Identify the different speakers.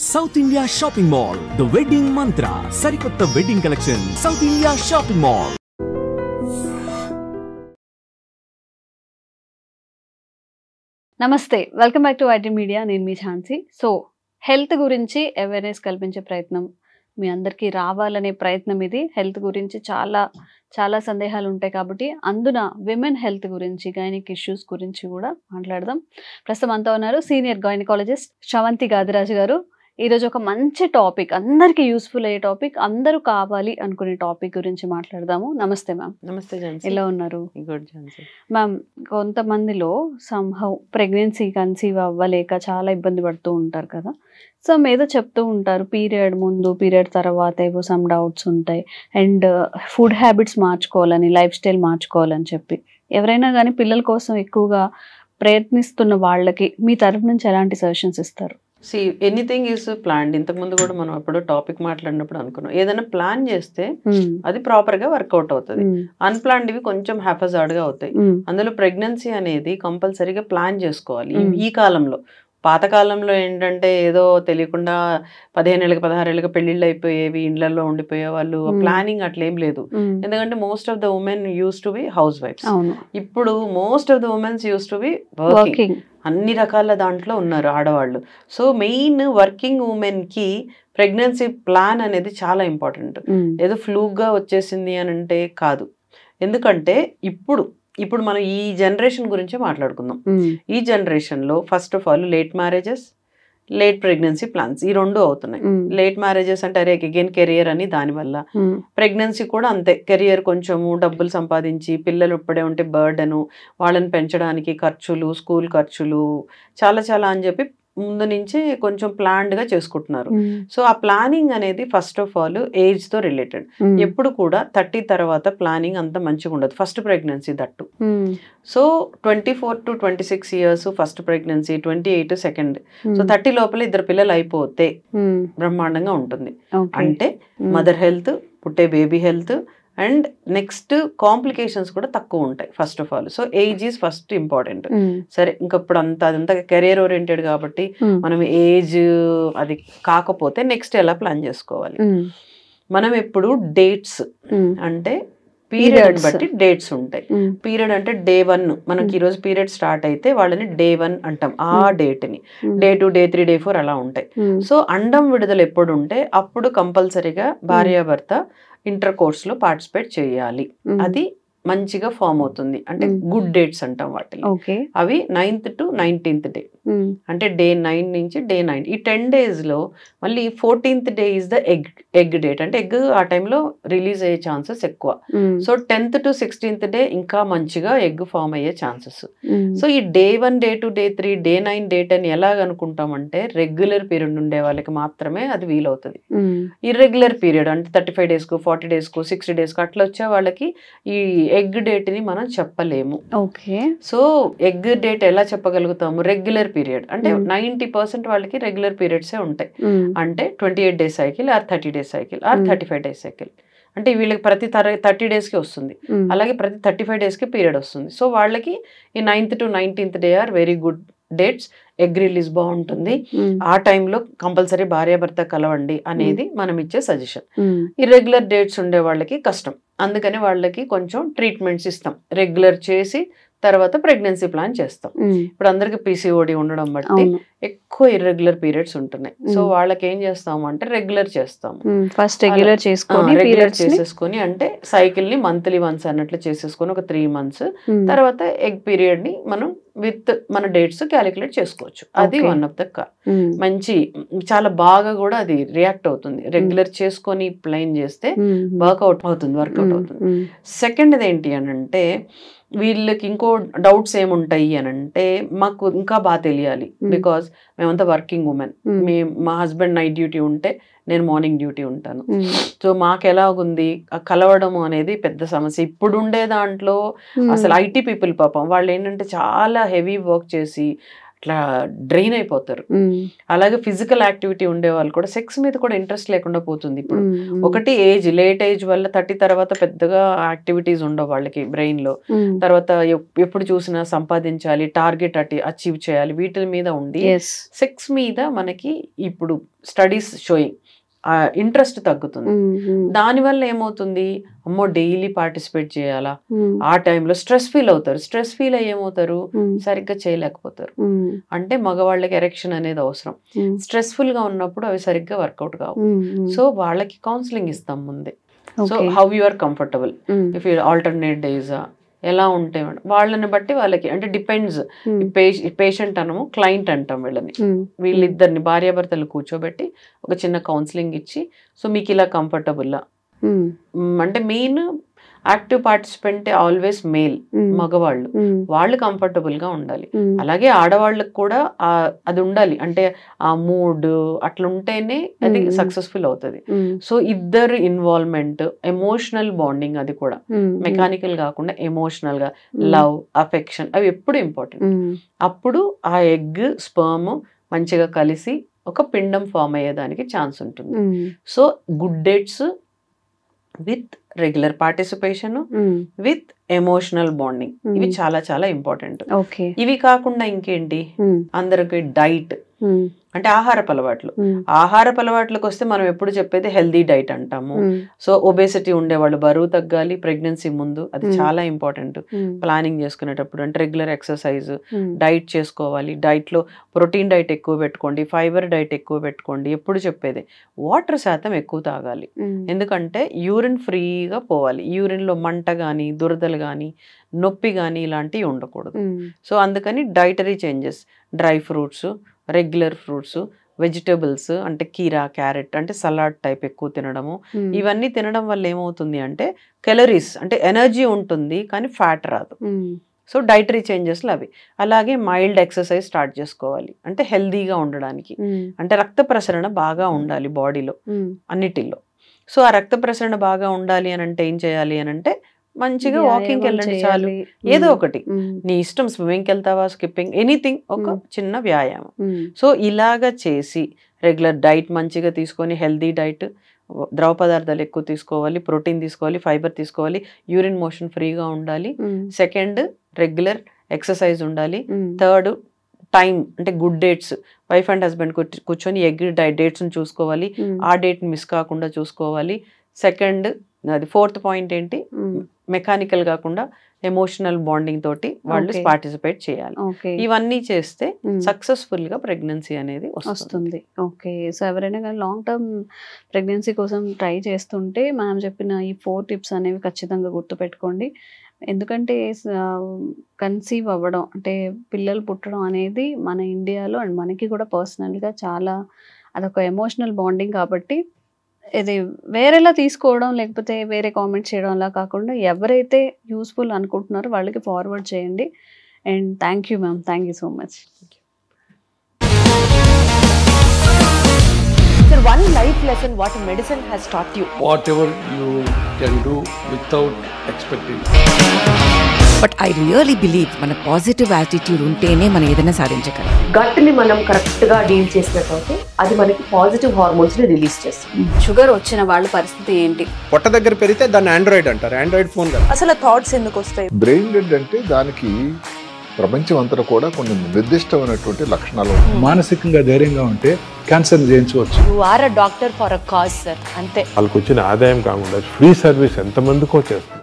Speaker 1: South India Shopping Mall, The Wedding Mantra, Sarikotta Wedding Collection, South India Shopping Mall.
Speaker 2: నమస్తే, welcome back to IT media. నేను మీ Jhansi. So health గురించి awareness కల్పించే ప్రయత్నం, మీ అందరికీ రావాలనే ప్రయత్నం ఇది. హెల్త్ గురించి చాలా సందేహాలు ఉంటాయి కాబట్టి అందున విమెన్ హెల్త్ గురించి, గైనిక్ ఇష్యూస్ గురించి కూడా మాట్లాడదాం. ప్రస్తుతం అంతా ఉన్నారు సీనియర్ గైనకాలజిస్ట్ శ్రవంతి గాదిరాజు గారు. ఈరోజు ఒక మంచి టాపిక్, అందరికీ యూస్ఫుల్ అయ్యే టాపిక్, అందరూ కావాలి అనుకునే టాపిక్ గురించి మాట్లాడదాము. నమస్తే మ్యామ్.
Speaker 3: నమస్తే ఝాన్సీ.
Speaker 2: ఎలా ఉన్నారు?
Speaker 3: గుడ్ ఝాన్సీ.
Speaker 2: మ్యామ్, కొంతమందిలో సంహౌ ప్రెగ్నెన్సీ కన్సీవ్ అవ్వలేక చాలా ఇబ్బంది పడుతూ ఉంటారు కదా. సో ఏదో చెప్తూ ఉంటారు, పీరియడ్ ముందు పీరియడ్ తర్వాత ఏవో సమ్ డౌట్స్ ఉంటాయి, అండ్ ఫుడ్ హ్యాబిట్స్ మార్చుకోవాలని, లైఫ్ స్టైల్ మార్చుకోవాలని చెప్పి. ఎవరైనా కానీ పిల్లల కోసం ఎక్కువగా ప్రయత్నిస్తున్న వాళ్ళకి మీ తరఫు నుంచి ఎలాంటి సజెషన్స్ ఇస్తారు?
Speaker 3: See anything is planned. ఇంతకుముందు కూడా మనం ఎప్పుడో టాపిక్ మాట్లాడినప్పుడు అనుకున్నాం, ఏదైనా ప్లాన్ చేస్తే అది ప్రాపర్ గా వర్కౌట్ అవుతుంది. అన్ప్లాన్డ్ ఇవి కొంచెం హ్యాపజార్డ్ గా అవుతాయి. అందులో ప్రెగ్నెన్సీ అనేది కంపల్సరీగా ప్లాన్ చేసుకోవాలి. ఈ కాలంలో, పాతకాలంలో ఏంటంటే ఏదో తెలియకుండా 15 ఏళ్ళకి 16 ఏళ్ళకి పెళ్లిళ్ళు అయిపోయేవి, ఇండ్లలో ఉండిపోయే వాళ్ళు. ప్లానింగ్ అట్లేం లేదు. ఎందుకంటే most of the women use to be హౌస్ వైఫ్స్. ఇప్పుడు most of the womens use to be working. అన్ని రకాల దాంట్లో ఉన్నారు ఆడవాళ్ళు. సో మెయిన్ వర్కింగ్ ఉమెన్ కి ప్రెగ్నెన్సీ ప్లాన్ అనేది చాలా ఇంపార్టెంట్. ఏదో ఫ్లూగా వచ్చేసింది అని అంటే కాదు. ఎందుకంటే ఇప్పుడు మనం ఈ జనరేషన్ గురించే మాట్లాడుకుందాం. ఈ జనరేషన్ లో first of all late marriages, late pregnancy plans, ఈ రెండు అవుతున్నాయి. లేట్ మ్యారేజెస్ అంటే అరే అగైన్ కెరియర్ అని, దానివల్ల ప్రెగ్నెన్సీ కూడా అంతే. కెరియర్ కొంచెము డబ్బులు సంపాదించి, పిల్లలు ఇప్పుడే ఉంటే బర్డెను, వాళ్ళని పెంచడానికి ఖర్చులు, స్కూల్ ఖర్చులు చాలా అని చెప్పి ముందు నుంచి కొంచెం ప్లాన్డ్ గా చేసుకుంటున్నారు. సో ఆ ప్లానింగ్ అనేది ఫస్ట్ ఆఫ్ ఆల్ ఏజ్ తో రిలేటెడ్. ఎప్పుడు కూడా 30 తర్వాత ప్లానింగ్ అంత మంచిగా ఉండదు. First pregnancy that. So 24 to 26 years first pregnancy, 28 second. So 30 లోపల 2 పిల్లలు అయిపోతే బ్రహ్మాండంగా ఉంటుంది. అంటే మదర్ హెల్త్, పుట్టే baby health, and next complications కూడా తక్కువ ఉంటాయి first of all. So age is first important. సరే, ఇంకప్పుడు అదంతా కెరియర్ ఓరియంటెడ్ కాబట్టి మనం ఏజ్ అది కాకపోతే నెక్స్ట్ ఎలా ప్లాన్ చేసుకోవాలి. మనం ఎప్పుడు డేట్స్ అంటే పీరియడ్ బట్టి డేట్స్ ఉంటాయి. పీరియడ్ అంటే డే 1, మనకి ఈ రోజు పీరియడ్ స్టార్ట్ అయితే వాళ్ళని డే 1 అంటాం. ఆ డేట్ ని డే 2, డే 3, డే 4 అలా ఉంటాయి. సో అండం విడుదల ఎప్పుడు ఉంటే అప్పుడు కంపల్సరీగా భార్యాభర్త ఇంటర్ కోర్స్ లో పార్టిసిపేట్ చేయాలి. అది మంచిగా ఫామ్ అవుతుంది. అంటే గుడ్ డేట్స్ అంటాం వాటిని. అవి 9th to 19th డే, అంటే డే 9 నుంచి డే 9. ఈ 10 days లో మళ్ళీ 14th day is the egg date. అంటే ఎగ్ ఆ టైంలో రిలీజ్ అయ్యే ఛాన్సెస్ ఎక్కువ. So 10th to 16th day ఇంకా మంచిగా ఎగ్ ఫామ్ అయ్యే ఛాన్సెస్. సో ఈ day 1, day 2, day 3, day 9, day 10 ఎలాగ అనుకుంటామంటే రెగ్యులర్ పీరియడ్ ఉండే వాళ్ళకి మాత్రమే అది వీలవుతుంది. ఇర్రెగ్యులర్ పీరియడ్ అంటే 35 days కు, 40 days కు, 60 days కు అట్లా వచ్చే వాళ్ళకి ఈ ఎగ్ డేట్ ని మనం చెప్పలేము. సో ఎగ్ డేట్ ఎలా చెప్పగలుగుతాము? రెగ్యులర్ పీరియడ్ అంటే 90% వాళ్ళకి రెగ్యులర్ పీరియడ్స్ ఉంటాయి. అంటే 28 days cycle, or 30 days cycle, or 35 days cycle. అంటే వీళ్ళకి ప్రతి 30 days కి వస్తుంది, అలాగే ప్రతి 35 days కి పీరియడ్ వస్తుంది. సో వాళ్ళకి ఈ 9th to 19th day or very good dates. Egg release బాగుంటుంది. ఆ టైంలో కంపల్సరీ భార్యాభర్త కలవండి అనేది మనం ఇచ్చే సజెషన్. ఇర్రెగ్యులర్ డేట్స్ ఉండే వాళ్ళకి కష్టం, అందుకని వాళ్ళకి కొంచెం ట్రీట్మెంట్స్ ఇస్తాం. రెగ్యులర్ చేసి తర్వాత ప్రెగ్నెన్సీ ప్లాన్ చేస్తాం. ఇప్పుడు అందరికి పీసీఓడి ఉండడం బట్టి ఎక్కువ ఇర్రెగ్యులర్ పీరియడ్స్ ఉంటున్నాయి. సో వాళ్ళకి ఏం చేస్తాము అంటే రెగ్యులర్ చేస్తాము.
Speaker 2: ఫస్ట్ రెగ్యులర్
Speaker 3: చేసేసుకొని అంటే సైకిల్ ని మంత్లీ వన్స్ అన్నట్లు చేసేసుకొని ఒక 3 months తర్వాత ఎగ్ పీరియడ్ ని మనం విత్ మన డేట్స్ క్యాలిక్యులేట్ చేసుకోవచ్చు. అది వన్ ఆఫ్ ద మంచి, చాలా బాగా కూడా అది రియాక్ట్ అవుతుంది. రెగ్యులర్ చేసుకొని ప్లాన్ చేస్తే వర్కౌట్ అవుతుంది. సెకండ్ ఏంటి అని అంటే వీళ్ళకి ఇంకో డౌట్స్ ఏముంటాయి అని అంటే, మాకు ఇంకా బాగా తెలియాలి బికాస్ మేమంతా వర్కింగ్ ఉమెన్. మా హస్బెండ్ నైట్ డ్యూటీ ఉంటే నేను మార్నింగ్ డ్యూటీ ఉంటాను. సో మాకు ఎలాగుంది కలవడము అనేది పెద్ద సమస్య. ఇప్పుడు ఉండే దాంట్లో అసలు ఐటీ పీపుల్ పాపం వాళ్ళు ఏంటంటే చాలా హెవీ వర్క్ చేసి ఇట్లా డ్రైన్ అయిపోతారు. అలాగే ఫిజికల్ యాక్టివిటీ ఉండే వాళ్ళు కూడా సెక్స్ మీద కూడా ఇంట్రెస్ట్ లేకుండా పోతుంది. ఇప్పుడు ఒకటి ఏజ్, లేట్ ఏజ్ వల్ల 30 తర్వాత పెద్దగా యాక్టివిటీస్ ఉండవు వాళ్ళకి బ్రెయిన్ లో. తర్వాత ఎప్పుడు చూసినా సంపాదించాలి, టార్గెట్ అచీవ్ చేయాలి, వీటి మీద ఉండి సెక్స్ మీద మనకి ఇప్పుడు స్టడీస్ షోయింగ్ ఇంట్రెస్ట్ తగ్గుతుంది. దానివల్ల ఏమవుతుంది, అమ్మో డైలీ పార్టిసిపేట్ చేయాలా, ఆ టైంలో స్ట్రెస్ ఫీల్ అవుతారు. స్ట్రెస్ ఫీల్ అయ్యి ఏమవుతారు, సరిగ్గా చేయలేకపోతారు. అంటే మగవాళ్ళకి ఎరెక్షన్ అనేది అవసరం. స్ట్రెస్ఫుల్ గా ఉన్నప్పుడు అవి సరిగ్గా వర్కౌట్ కావు. సో వాళ్ళకి కౌన్సిలింగ్ ఇస్తాం ముందే. So how you are comfortable, if you alternate డేసా, ఎలా ఉంటాయి వాళ్ళని బట్టి వాళ్ళకి, అంటే డిపెండ్స్. పేషెంట్ అనము, క్లయింట్ అంటాం వీళ్ళని. వీళ్ళిద్దరిని భార్యాభర్తలు కూర్చోబెట్టి ఒక చిన్న కౌన్సిలింగ్ ఇచ్చి, సో మీకు ఇలా కంఫర్టబుల్లా, అంటే main active participant always male, మగవాళ్ళు, వాళ్ళు కంఫర్టబుల్ గా ఉండాలి. అలాగే ఆడవాళ్ళకి కూడా అది ఉండాలి, అంటే ఆ మూడ్ అట్లా ఉంటేనే అది సక్సెస్ఫుల్ అవుతుంది. సో ఇద్దరు ఇన్వాల్వ్మెంట్, ఎమోషనల్ బాండింగ్, అది కూడా మెకానికల్ కాకుండా ఎమోషనల్ గా లవ్, అఫెక్షన్, అవి ఎప్పుడు ఇంపార్టెంట్. అప్పుడు ఆ ఎగ్ స్పర్మ్ మంచిగా కలిసి ఒక పిండం ఫామ్ అయ్యేదానికి ఛాన్స్ ఉంటుంది. So good dates with regular participation with emotional bonding, ఇవి చాలా చాలా ఇంపార్టెంట్. ఇవి కాకుండా ఇంకేంటి, అందరికి డైట్, అంటే ఆహారపు అలవాట్లు. ఆహారపు అలవాట్లకు వస్తే మనం ఎప్పుడు చెప్పేది హెల్దీ డైట్ అంటాము. సో ఒబేసిటీ ఉండేవాళ్ళు బరువు తగ్గాలి ప్రెగ్నెన్సీ ముందు, అది చాలా ఇంపార్టెంట్. ప్లానింగ్ చేసుకునేటప్పుడు అంటే రెగ్యులర్ ఎక్సర్సైజ్, డైట్ చేసుకోవాలి. డైట్ లో ప్రోటీన్ డైట్ ఎక్కువ పెట్టుకోండి, ఫైబర్ డైట్ ఎక్కువ పెట్టుకోండి. ఎప్పుడు చెప్పేది వాటర్ శాతం ఎక్కువ తాగాలి, ఎందుకంటే యూరిన్ ఫ్రీగా పోవాలి. యూరిన్ లో మంట గానీ, దురదలు గానీ, నొప్పి గానీ ఇలాంటివి ఉండకూడదు. సో అందుకని dietary changes, dry fruits, regular fruits, vegetables అంటే కీరా, క్యారెట్, అంటే సలాడ్ టైప్ ఎక్కువ తినడము. ఇవన్నీ తినడం వల్ల ఏమవుతుంది అంటే కెలరీస్, అంటే ఎనర్జీ ఉంటుంది కానీ ఫ్యాట్ రాదు. సో డైటరీ చేంజెస్లు అవి. అలాగే మైల్డ్ ఎక్సర్సైజ్ స్టార్ట్ చేసుకోవాలి, అంటే హెల్దీగా ఉండడానికి. అంటే రక్త ప్రసరణ బాగా ఉండాలి బాడీలో అన్నిటిల్లో. సో ఆ రక్త ప్రసరణ బాగా ఉండాలి అని అంటే ఏం చేయాలి అని అంటే మంచిగా వాకింగ్కి వెళ్ళండి చాలు, ఏదో ఒకటి నీ ఇష్టం. స్విమ్మింగ్కి వెళ్తావా, స్కిప్పింగ్, ఎనీథింగ్, ఒక చిన్న వ్యాయామం. సో ఇలాగా చేసి రెగ్యులర్ డైట్ మంచిగా తీసుకొని, హెల్దీ డైట్, ద్రవ పదార్థాలు ఎక్కువ తీసుకోవాలి, ప్రోటీన్ తీసుకోవాలి, ఫైబర్ తీసుకోవాలి, యూరిన్ మోషన్ ఫ్రీగా ఉండాలి. సెకండ్ రెగ్యులర్ ఎక్సర్సైజ్ ఉండాలి. థర్డ్ టైం, అంటే good dates, wife and husband కూర్చొని ఎగ్ డేట్స్ చూసుకోవాలి, ఆ డేట్ మిస్ కాకుండా చూసుకోవాలి. సెకండ్ అది. ఫోర్త్ పాయింట్ ఏంటి, మెకానికల్ కాకుండా ఎమోషనల్ బాండింగ్ తోటి వాళ్ళు పార్టిసిపేట్ చేయాలి. ఇవన్నీ చేస్తే సక్సెస్ఫుల్ గా ప్రెగ్నెన్సీ అనేది వస్తుంది.
Speaker 2: ఓకే. సో ఎవరైనా కానీ లాంగ్ టర్మ్ ప్రెగ్నెన్సీ కోసం ట్రై చేస్తుంటే మనం చెప్పిన ఈ 4 టిప్స్ అనేవి ఖచ్చితంగా గుర్తుపెట్టుకోండి. ఎందుకంటే కన్సీవ్ అవ్వడం, అంటే పిల్లలు పుట్టడం అనేది మన ఇండియాలో అండ్ మనకి కూడా పర్సనల్గా చాలా అదొక ఎమోషనల్ బాండింగ్. కాబట్టి ఇది వేరేలా తీసుకోవడం, లేకపోతే వేరే కామెంట్ చేయడం అలా కాకుండా ఎవరైతే యూస్ఫుల్ అనుకుంటున్నారో వాళ్ళకి ఫార్వర్డ్ చేయండి. And thank you ma'am, thank you so much.
Speaker 4: Sir, one life lesson what medicine has taught you.
Speaker 5: Whatever you can do without expecting.
Speaker 6: But I really believe మన పాజిటివ్ యాటిట్యూడ్ ఉంటేనే మనం ఏదైనా సాధించగలం.
Speaker 4: గట్ని మనం correct గా deal చేసినట్లయితే అది మనకి పాజిటివ్ హార్మోన్స్ ని రిలీజ్ చేస్తుంది.
Speaker 2: షుగర్ వచ్చిన వాళ్ళ పరిస్థితి ఏంటి?
Speaker 7: పొట్ట దగ్గర పెరిగితే దాన్ని ఆండ్రాయిడ్ అంటారు, ఆండ్రాయిడ్ ఫోన్ కదా.
Speaker 4: అసలు థాట్స్ ఎందుకు వస్తాయి?
Speaker 8: బ్రెయిన్ డెడ్ అంటే దానికి ప్రపంచం అంతా కూడా కొన్ని నిర్దిష్టమైనటువంటి లక్షణాలు.
Speaker 5: మానసికంగా ధైర్యంగా ఉంటే క్యాన్సర్ జయించవచ్చు.
Speaker 4: You are a doctor for a cause sir, అంతే.
Speaker 9: వాళ్ళకి వచ్చిన ఆదాయం కాకుండా ఫ్రీ సర్వీస్ ఎంతమందికో చేస్తారు.